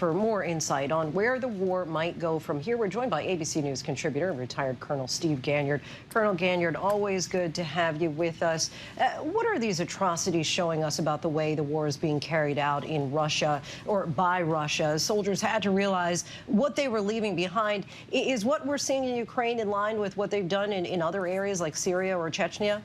For more insight on where the war might go from here, we're joined by ABC News contributor and retired Colonel Steve Ganyard. Colonel Ganyard, always good to have you with us. What are these atrocities showing us about the way the war is being carried out in Russia or by Russia? Soldiers had to realize what they were leaving behind. Is what we're seeing in Ukraine in line with what they've done in other areas like Syria or Chechnya?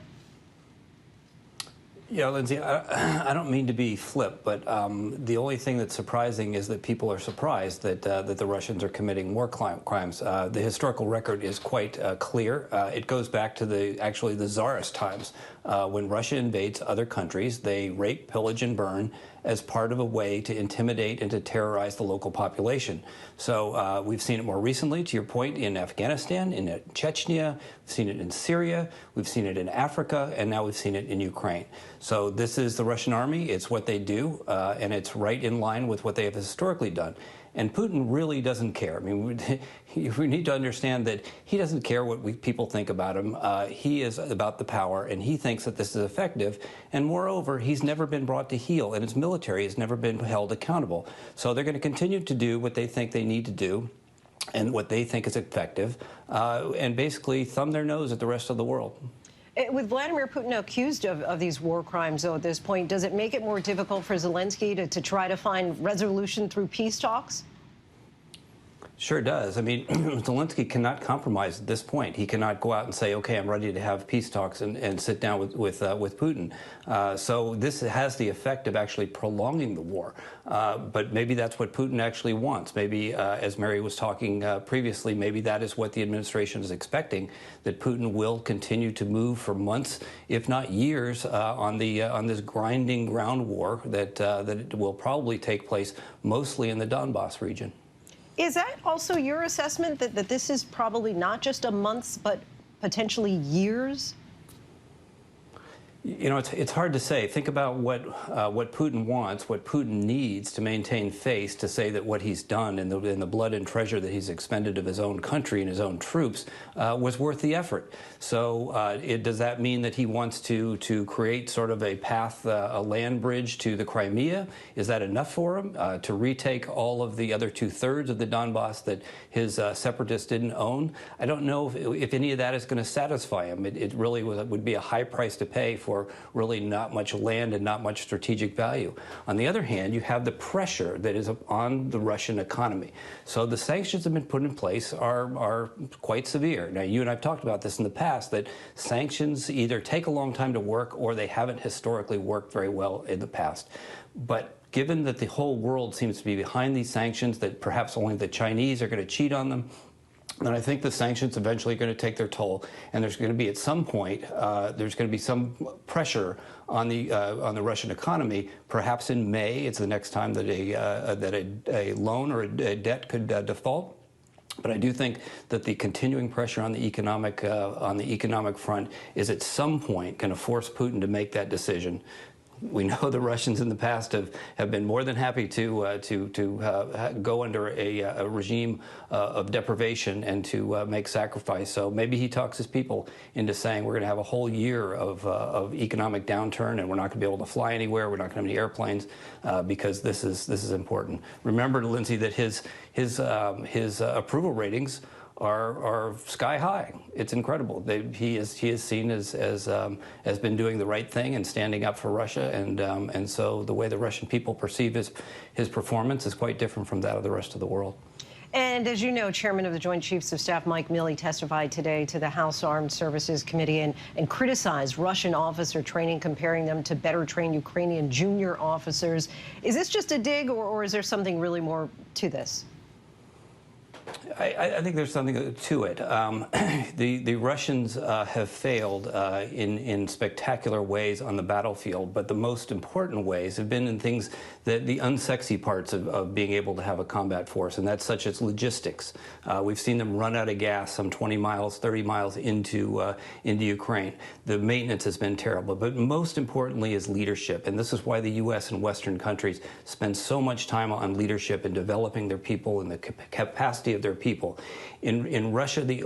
Yeah, Lindsay, I don't mean to be flip, but the only thing that's surprising is that people are surprised that that the Russians are committing war crimes. The historical record is quite clear. It goes back to actually the Tsarist times. When Russia invades other countries, they rape, pillage, and burn as part of a way to intimidate and to terrorize the local population. So we've seen it more recently, to your point, in Afghanistan, in Chechnya, we've seen it in Syria, we've seen it in Africa, and now we've seen it in Ukraine. So this is the Russian army, it's what they do, and it's right in line with what they have historically done. And Putin really doesn't care. I mean, we need to understand that he doesn't care what people think about him. He is about the power, and he thinks that this is effective. And moreover, he's never been brought to heel, and his military has never been held accountable. So they're going to continue to do what they think they need to do and what they think is effective, and basically thumb their nose at the rest of the world. With Vladimir Putin accused of these war crimes, though, at this point, does it make it more difficult for Zelensky to try to find resolution through peace talks? Sure does. I mean, Zelensky cannot compromise at this point. He cannot go out and say, okay, I'm ready to have peace talks and sit down with Putin. So this has the effect of actually prolonging the war. But maybe that's what Putin actually wants. Maybe, as Mary was talking previously, maybe that is what the administration is expecting, that Putin will continue to move for months, if not years, on this grinding ground war that it will probably take place mostly in the Donbass region. Is that also your assessment, that this is probably not just a months, but potentially years? You know, it's hard to say. Think about what Putin wants, what Putin needs to maintain face, to say that what he's done and the blood and treasure that he's expended of his own country and his own troops was worth the effort. So does that mean that he wants to create sort of a path, a land bridge to the Crimea? Is that enough for him to retake all of the other 2/3 of the Donbass that his separatists didn't own? I don't know if any of that is going to satisfy him. It really would be a high price to pay for really not much land and not much strategic value. On the other hand, you have the pressure that is on the Russian economy. So the sanctions that have been put in place are quite severe. Now, you and I have talked about this in the past, that sanctions either take a long time to work or they haven't historically worked very well in the past. But given that the whole world seems to be behind these sanctions, that perhaps only the Chinese are going to cheat on them, and I think the sanctions eventually are going to take their toll, and there's going to be, at some point, there's going to be some pressure on the Russian economy. Perhaps in May, it's the next time that a loan or a debt could default. But I do think that the continuing pressure on the economic front is at some point going to force Putin to make that decision. We know the Russians in the past have been more than happy to go under a regime of deprivation and to make sacrifice. So maybe he talks his people into saying we're going to have a whole year of economic downturn, and we're not going to be able to fly anywhere. We're not going to have any airplanes because this is important. Remember, Lindsay, that his approval ratings are sky high. It's incredible. He is seen as been doing the right thing and standing up for Russia, and so the way the Russian people perceive his performance is quite different from that of the rest of the world. And as you know, Chairman of the Joint Chiefs of Staff Mike Milley testified today to the House Armed Services Committee and criticized Russian officer training, comparing them to better trained Ukrainian junior officers. Is this just a dig, or is there something really more to this? I think there's something to it. The Russians have failed in spectacular ways on the battlefield, but the most important ways have been in things the unsexy parts of being able to have a combat force, and that's such as logistics. We've seen them run out of gas some 20 miles, 30 miles into Ukraine. The maintenance has been terrible, but most importantly is leadership, and this is why the U.S. and Western countries spend so much time on leadership and developing their people and the capacity of their people. In Russia, the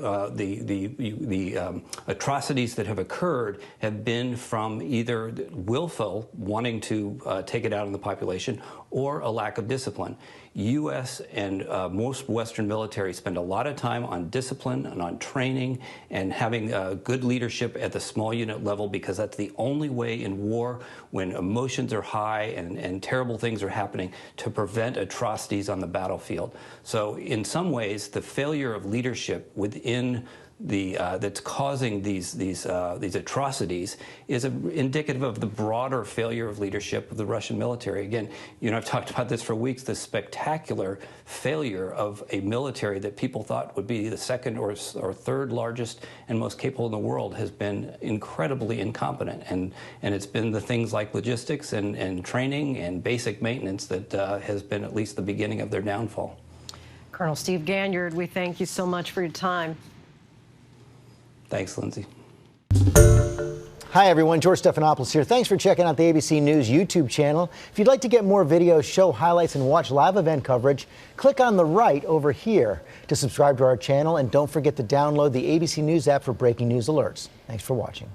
atrocities that have occurred have been from either willful, wanting to take it out on the population, or a lack of discipline. U.S. and most Western military spend a lot of time on discipline and on training and having good leadership at the small unit level, because that's the only way in war, when emotions are high and terrible things are happening, to prevent atrocities on the battlefield. So in some ways, the failure of leadership within that's causing these atrocities is indicative of the broader failure of leadership of the Russian military. Again, I've talked about this for weeks, the spectacular failure of a military that people thought would be the second or third largest and most capable in the world has been incredibly incompetent. And it's been the things like logistics and training and basic maintenance that has been at least the beginning of their downfall. Colonel Steve Ganyard, we thank you so much for your time. Thanks, Lindsay. Hi, everyone. George Stephanopoulos here. Thanks for checking out the ABC News YouTube channel. If you'd like to get more videos, show highlights, and watch live event coverage, click on the right over here to subscribe to our channel. And don't forget to download the ABC News app for breaking news alerts. Thanks for watching.